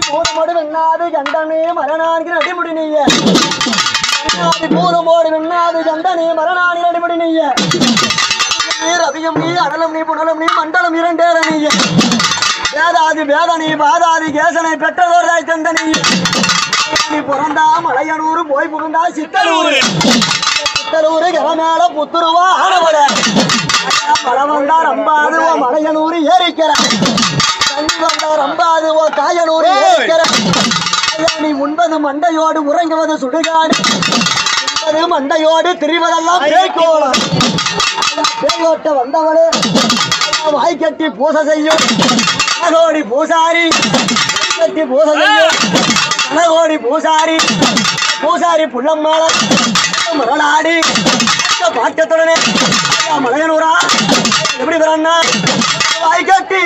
பூதமோடு வெண்ணாது கண்டனே மரணான்கிற அடிமுடி நீய பூதமோடு வெண்ணாது கண்டனே மரணான்கிற அடிமுடி நீய ரவியம் நீ அடலம் நீ புனலம் நீ மண்டலம் இரண்டேற நீய வேதாதி வேதனி பாதாதி கேசனை பெற்றதோர்தாய் தந்த நீ பிறந்தா மலையனூர் போய் புகுந்தா சித்தலூர் சித்தலூர் கிளமேல புத்துருவா ஆனவட மழை வந்தா ரம்பாது ஓ மலையனூர் ஏறிக்கிற தண்ணி வந்தா ரம்பாது ஓ காயனூர் ஏறிக்கிற நீ உண்பது மண்டையோடு உறங்குவது சுடுகாடு உண்பது மண்டையோடு திரிவதெல்லாம் பேய்கோளம் பேயோட்ட வந்தவளே வாய் கட்டி பூசை செய்யும் கனகோடி பூசாரி கட்டி பூசை செய்யும் கனகோடி பூசாரி பூசாரி புள்ளம்மாள மரளாடி பாட்டத்துடனே மலையனூரா எப்படி வரன்னா வாய் கட்டி